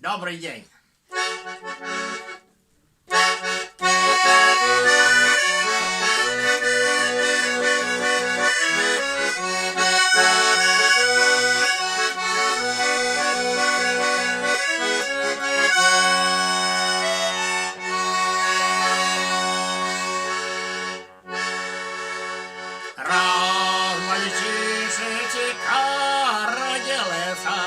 Добрый день. Раз мальчишечка родился,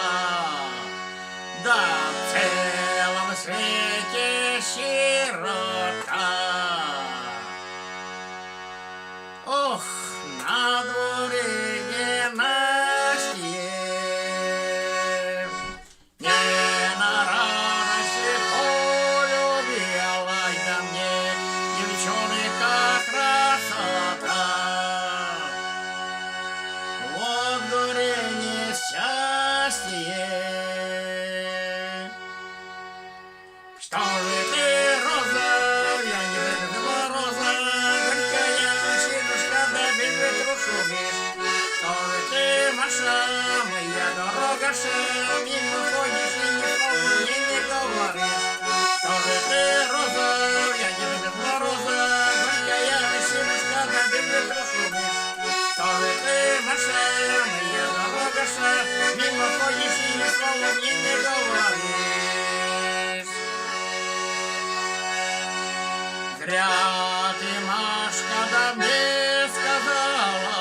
да в целом свете широта. Ох, на дворе ненастье, не на радости полюбилась да мне девчонка красота. Вот горе несчастье. Что же ты, роза, я не видела роза, горькая синушка, да без ветру шумишь. Что же ты, Маша, моя дорогаша, мимо ходишь и ни слова мне не говоришь. Что же ты, роза, я не видела роза, горькая синушка, да без ветру шумишь. Что же ты, Маша, моя дорогаша, мимо ходишь и ни слова мне не говоришь. Зря ты, Машка, да мне сказала,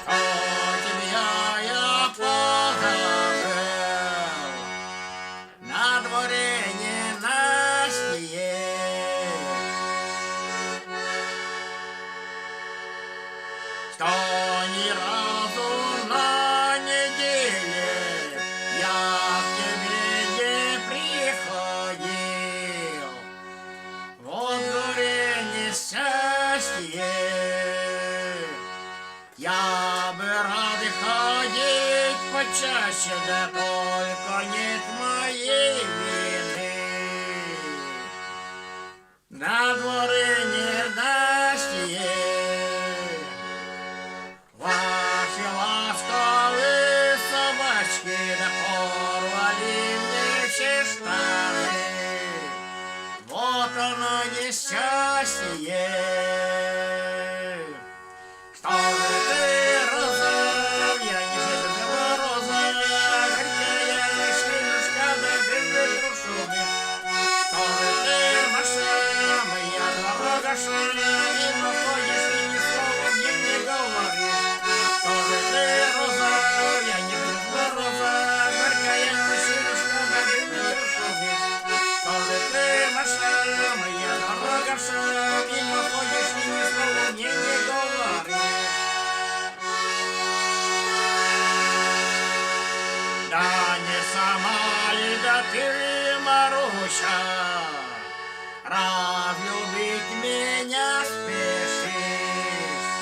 что тебя я позабыл. На дворе ненастье, что ни разу на неделе я к тебе не приходил. Вот горе несчастье, я бы рад ходить почаще, да только нет моей вины. На дворе ненастье, ваши ласковые собачки да порвали мне все штаны. Вот оно несчастье. Что же ты, роза, я не видела роза, горькая синушка, да без ветру шумишь. Что же ты, Маша, моя дорогаша, мимо ходишь и ни слова мне не говоришь. Что же ты, роза, я не видела роза, горькая синушка, да без ветру шумишь. Что же ты, Маша, моя дорогаша, мимо ходишь и ни слова мне не говоришь. Да не сама ли, да ты, Маруся, разлюбить меня спешишь.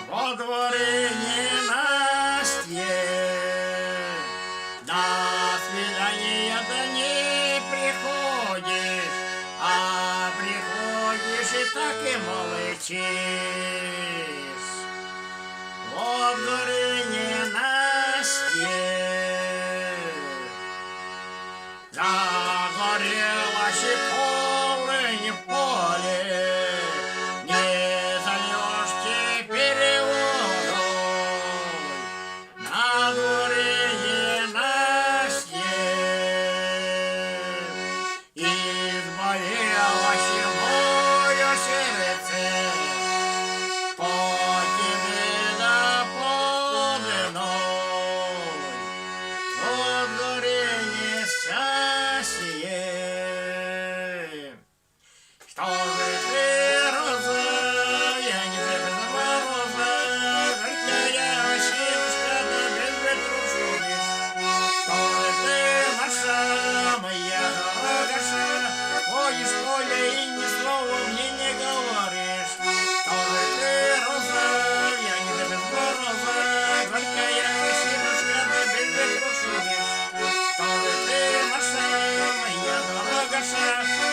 Во дворе ненастье, до свидания да не приходишь, а приходишь и так и молчишь. Вот горе ненастье, загорелась и полынь в поле, не зальешь теперь водой. На дворе ненастье, изболелось мое сердце по тебе да по иной. Вот горе несчастье. Что же ты, роза, я не видела роза, горькая синушка, да без ветру шумишь. Что же ты, Маша, моя дорогаша, ходишь в поле и ни слова мне не говоришь. Что же ты, роза, я не видела роза, горькая синушка, да без ветру шумишь. Что же ты, Маша, моя дорогаша,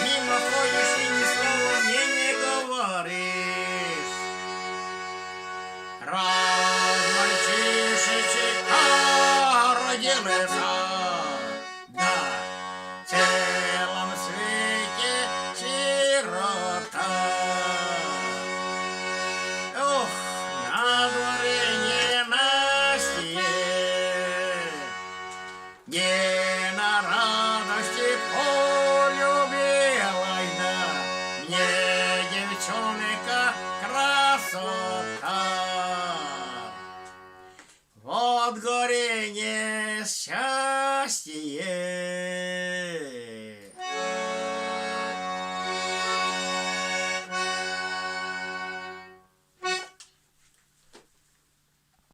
мимо ходишь и ни слова мне не говоришь. Раз мальчишечка родился, щастіє.